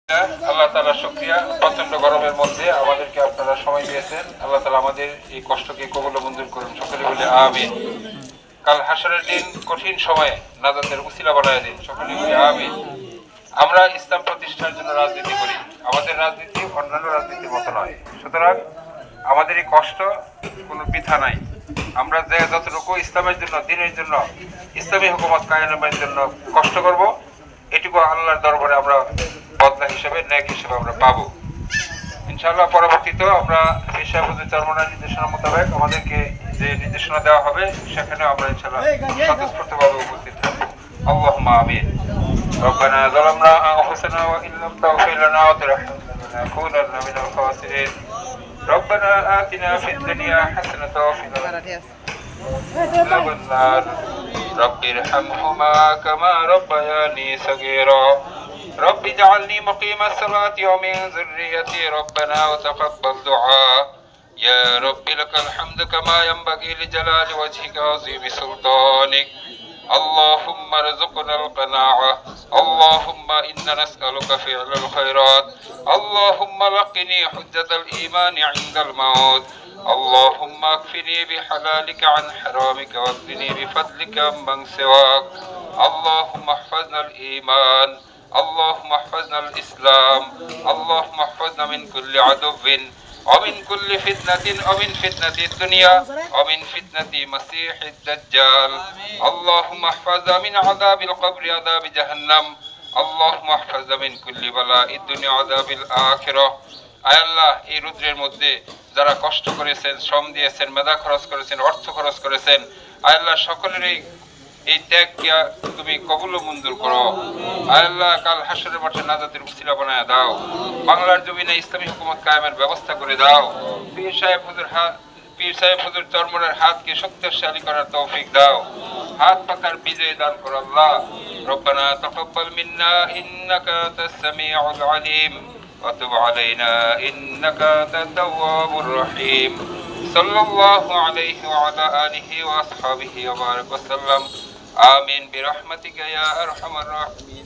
আল্লাহ তাআলা শুকরিয়া, প্রচন্ড গরমের মধ্যে আমাদেরকে আপনারা সময় দিয়েছেন। আল্লাহ তাআলা আমাদের এই কষ্টকে কবুল ও মঞ্জুর করুন। সকলে বলে আমিন। কাল হাসরের দিন কঠিন সময়ে নাজাতের উসিলা বানায় দিন। সকলে বলে আমিন। আমরা ইসলাম প্রতিষ্ঠার জন্য রাজনীতি করি। আমাদের রাজনীতি অন্যান্য রাজনীতির মতো নয়। সুতরাং আমাদের এই কষ্ট কোনো বৃথা নাই। আমরা যে যতটুকু ইসলামের জন্য, দ্বীনের জন্য, ইসলামী হুকুমত কায়েমের জন্য কষ্ট করব, এটুকু আল্লাহর দরবারে আমরা বদলা হিসেবে, ন্যাক হিসেবে আমরা পাবো ইনশাআল্লাহ। পরবর্তীতেও আমরা পেশা বুঝে চরমনার নির্দেশনা মোতাবেক আমাদেরকে যে নির্দেশনা দেওয়া হবে সেখানে আমরা ইনশাআল্লাহ স্বতঃস্ফূর্তভাবে উপস্থিত থাকবো। আল্লাহুম্মা আমিন। ربنا ظلمنا أنفسنا وإن لم تغفر لنا وترحمنا لنكونن من الخاسرين. ربنا آتنا في الدنيا حسنة وفي الآخرة عذاب النار. رب ارحمهما كما ربياني صغيرا. رب اجعلني مقيم الصلاة ومن ذريتي ربنا وتقبل دعاء. يا رب لك الحمد كما ينبغي لجلال وجهك وعظيم سلطانك. اللهم ارزقنا القناعة. اللهم إنا نسألك فعل الخيرات. اللهم لقني حجة الإيمان عند الموت. اللهم اكفني بحلالك عن حرامك واكفني بفضلك عمن سواك. اللهم احفظنا الإيمان. اللهم احفظنا الإسلام. اللهم احفظنا من كل عدو ومن كل فتنة ومن فتنة الدنيا ومن فتنة مسيح الدجال. اللهم احفظنا من عذاب القبر عذاب جهنم. اللهم احفظنا من كل بلاء الدنيا عذاب الآخرة. আয় আল্লাহ, এই রুদ্রের মধ্যে যারা কষ্ট করেছেন, শ্রম দিয়েছেন, মেধা খরচ করেছেন, অর্থ খরচ করেছেন, আয় আল্লাহ সকলের এই ত্যাগকে তুমি কবুল ও মঞ্জুর করো। আয় আল্লাহ, কাল হাসরের মাঠে নাজাতের উসিলা বানায় দাও। বাংলার জমিনে ইসলামী হুকুমত কায়েমের ব্যবস্থা করে দাও। পীর সাহেব হুজুর চরমনের হাতকে শক্তিশালী করার তৌফিক দাও। হাত পাকার বিজয় দান করো আল্লাহ। রব্বানা তাকাব্বাল মিন্না ইন্নাকা আনতাস সামিউল আলিম ওয়া তুব আলাইনা ইন্নাকা আনতাত তাওয়াবুর রহিম। সাল্লাল্লাহু আলাইহি ওয়া আলা আলিহি ওয়া আসহাবিহি ওয়া বারাক ওয়া সাল্লাম। آمين برحمتك يا أرحم الراحمين.